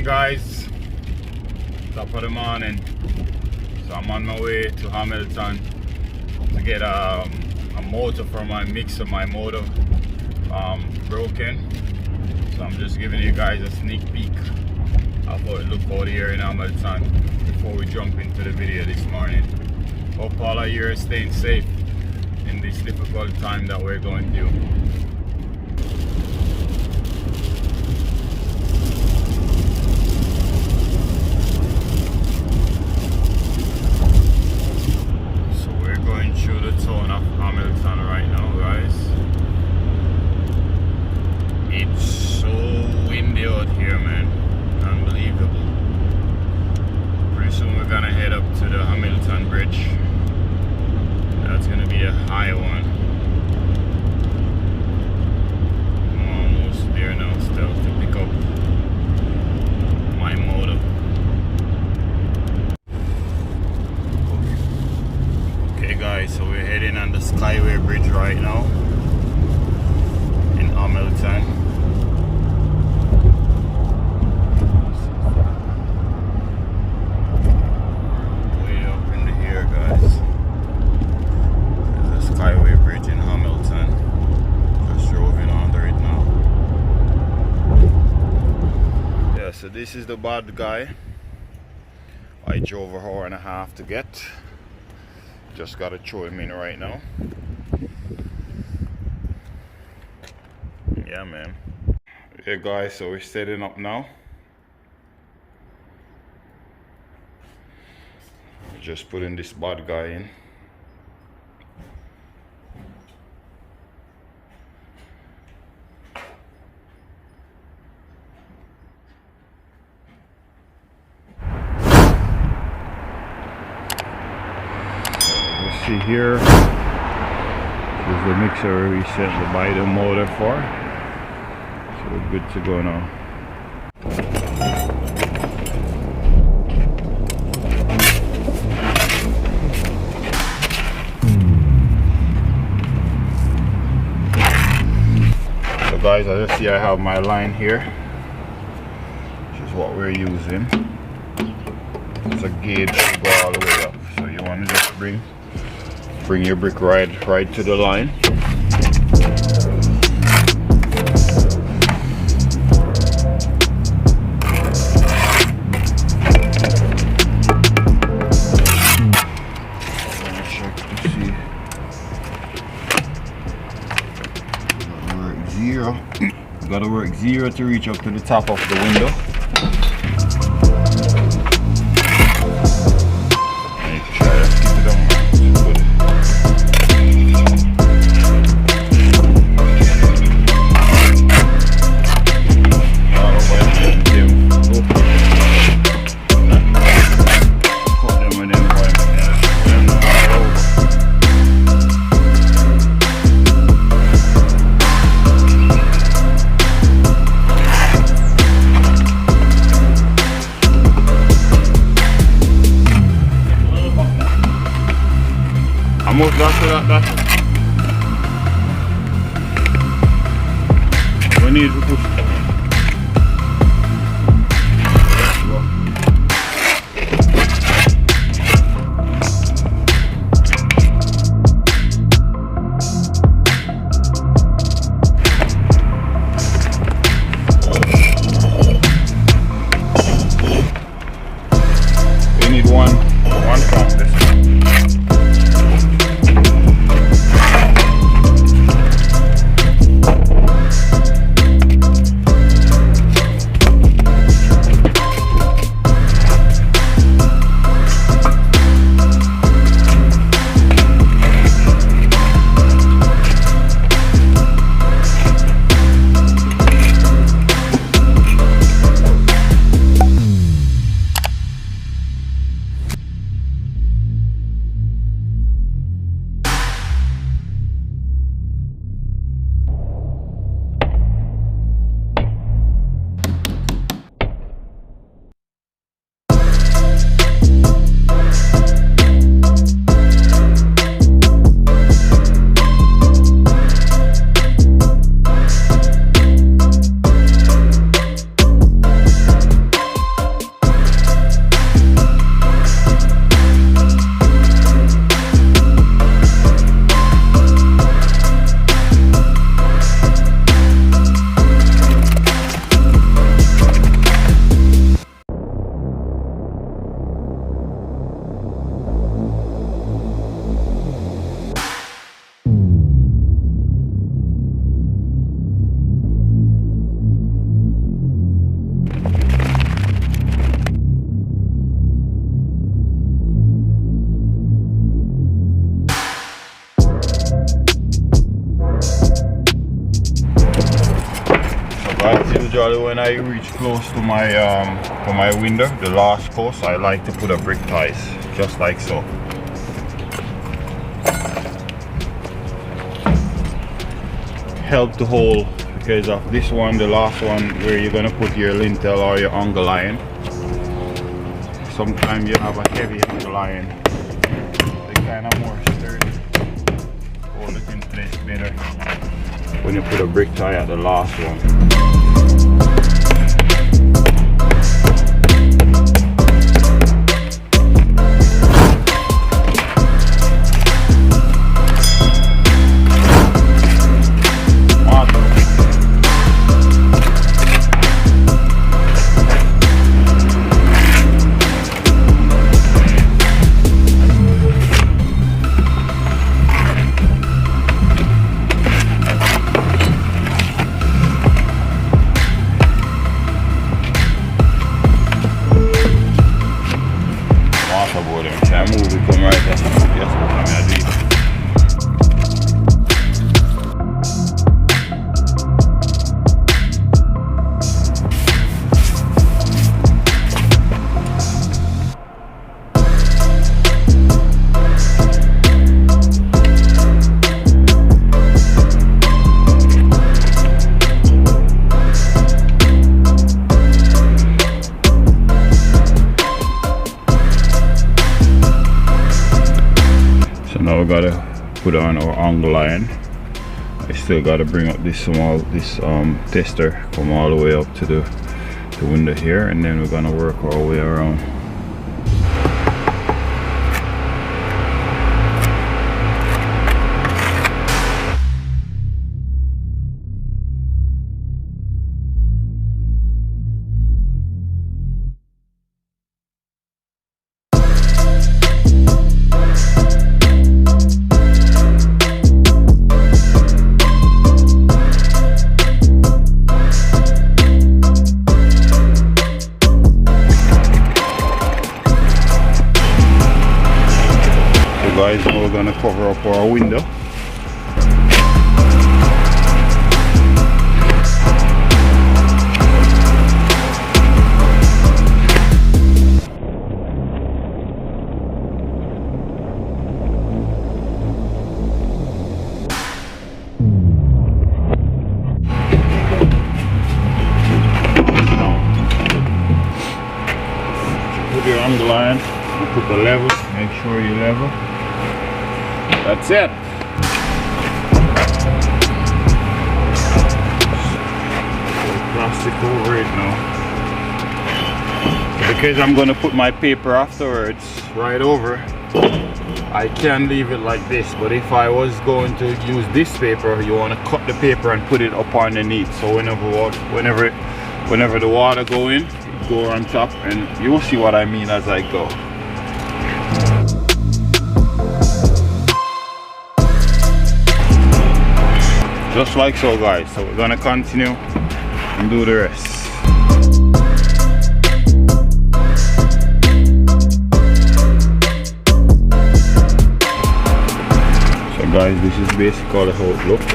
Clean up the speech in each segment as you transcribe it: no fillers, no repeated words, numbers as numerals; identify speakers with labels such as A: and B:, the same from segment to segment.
A: guys, top of the morning. So I'm on my way to Hamilton to get a motor for my mixer. My motor broken, so I'm just giving you guys a sneak peek of how it look out here in Hamilton before we jump into the video this morning. Hope all of you are staying safe in this difficult time that we're going through. Through the town of Hamilton right now, guys. It's so windy out here, man. Unbelievable. Pretty soon we're gonna head up to the Hamilton Bridge. That's gonna be a high one. I'm almost there now still to pick up my motor. Guys, so we're heading on the Skyway bridge right now in Hamilton. Way up in the air, guys. There's a Skyway bridge in Hamilton. Just drove in under it now. Yeah, so this is the bad guy I drove an hour and a half to get. Just gotta throw him in right now. Yeah, man. Yeah, guys, so we're setting up now. Just putting this bad guy in. See here, this is the mixer we sent to buy the motor for, so we're good to go now. So guys, as you see, I have my line here. This is what we're using. It's a gauge to go all the way up, so you want to just bring your brick right to the line. Check to see. Gotta work zero. Gotta work zero to reach up to the top of the window. Almost got to that. We need to push. We need one from this. usually when I reach close to my window, the last post, I like to put a brick ties, just like so. Help to hold because of this one, the last one, where you're gonna put your lintel or your angle iron. Sometimes you have a heavy angle iron, they kind of more sturdy, hold it in place better when you put a brick tie at the last one. Now we gotta put on our angle iron. I still gotta bring up this tester, come all the way up to the window here, and then we're gonna work our way around. Guys, now we're gonna cover up our window. Put your angle iron, put the level, make sure you level. That's it. Put plastic over it now. Because I'm going to put my paper afterwards right over, I can leave it like this. But if I was going to use this paper, you want to cut the paper and put it up underneath. So whenever the water go in, it go on top, and you'll see what I mean as I go. Just like so, guys. So we're gonna continue and do the rest. So guys, this is basically how it looks.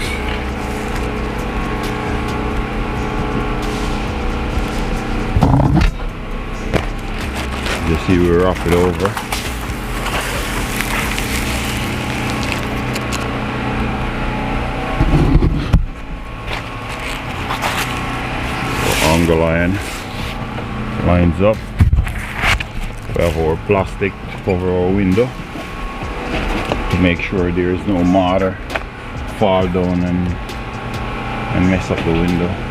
A: You see we wrap it over. Angle iron lines up. We have our plastic to cover our window to make sure there is no mortar fall down and mess up the window.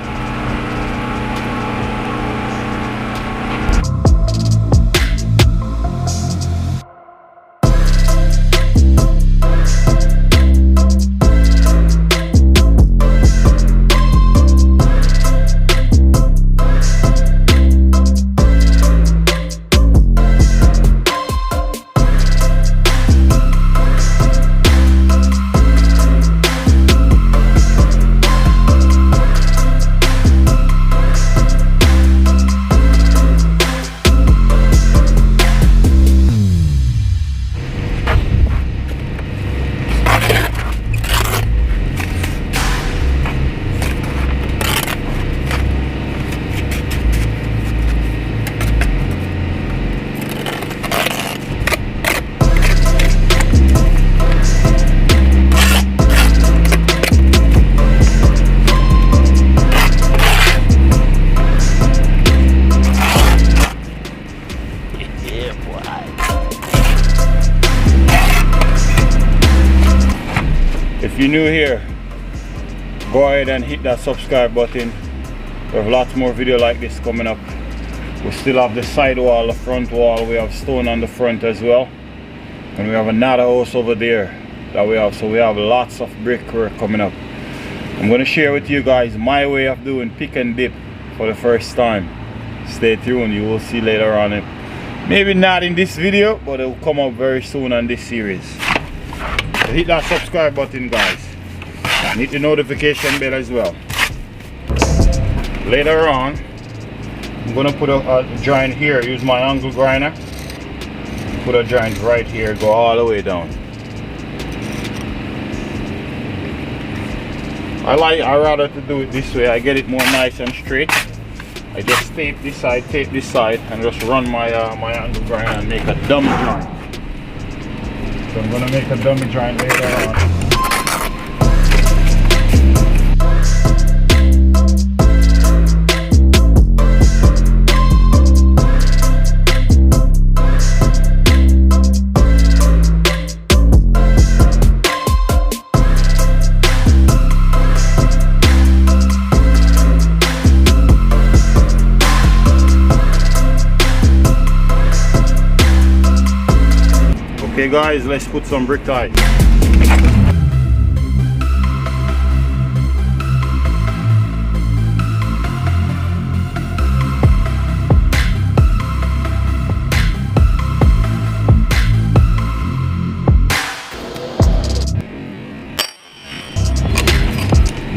A: If you're new here, go ahead and hit that subscribe button. We have lots more video like this coming up. We still have the side wall, the front wall. We have stone on the front as well, and we have another house over there that we have. So we have lots of brickwork coming up. I'm going to share with you guys my way of doing pick and dip for the first time. Stay tuned, you will see later on. Maybe not in this video, but it will come up very soon on this series. So hit that subscribe button, guys, and hit the notification bell as well. Later on, I'm going to put a joint here. Use my angle grinder, put a joint right here, go all the way down. I rather to do it this way. I get it more nice and straight. I just tape this side, and just run my my angle grinder and make a dummy joint. So I'm gonna make a dummy joint later on. Okay guys, let's put some brick tie.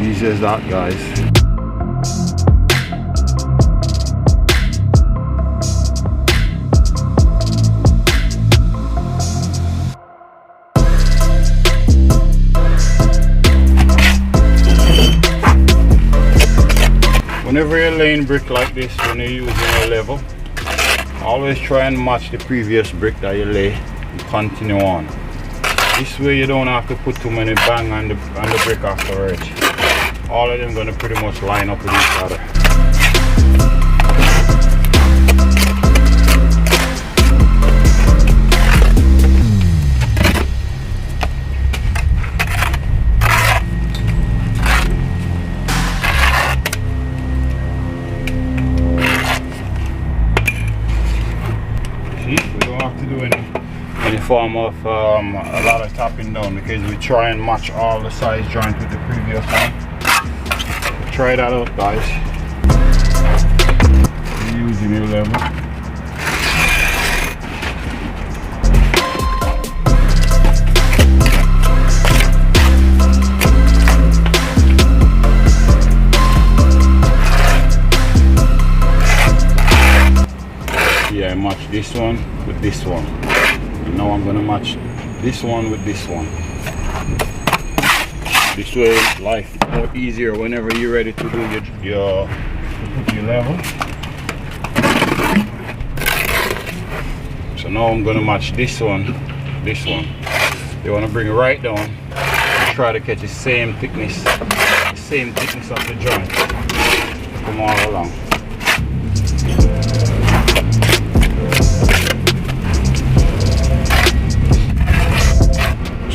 A: Easy as that, guys. Whenever you're laying brick like this, when you're using a level, always try and match the previous brick that you lay and continue on. This way you don't have to put too many bang on the brick afterwards. All of them gonna pretty much line up with each other. Any form of a lot of tapping down, because we try and match all the size joint with the previous one. Try that out, guys. Using your level. Yeah, I match this one with this one. And now I'm gonna match this one with this one. This way life more easier whenever you're ready to do your level. So now I'm gonna match this one, this one. You wanna bring it right down and try to catch the same thickness of the joint. Come all along.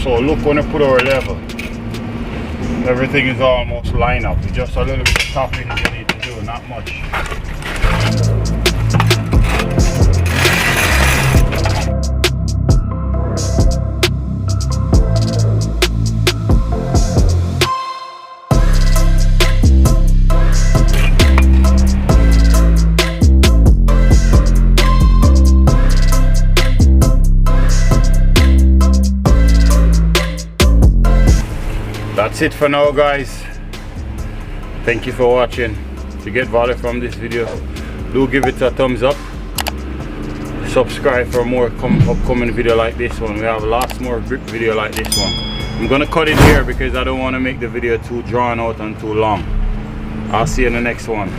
A: So look, when I put our level, everything is almost lined up. It's just a little bit of tapping you need to do, not much. That's it for now, guys. Thank you for watching. If you get value from this video, do give it a thumbs up. Subscribe for more upcoming video like this one. We have lots more brick video like this one. I'm gonna cut it here because I don't want to make the video too drawn out and too long. I'll see you in the next one.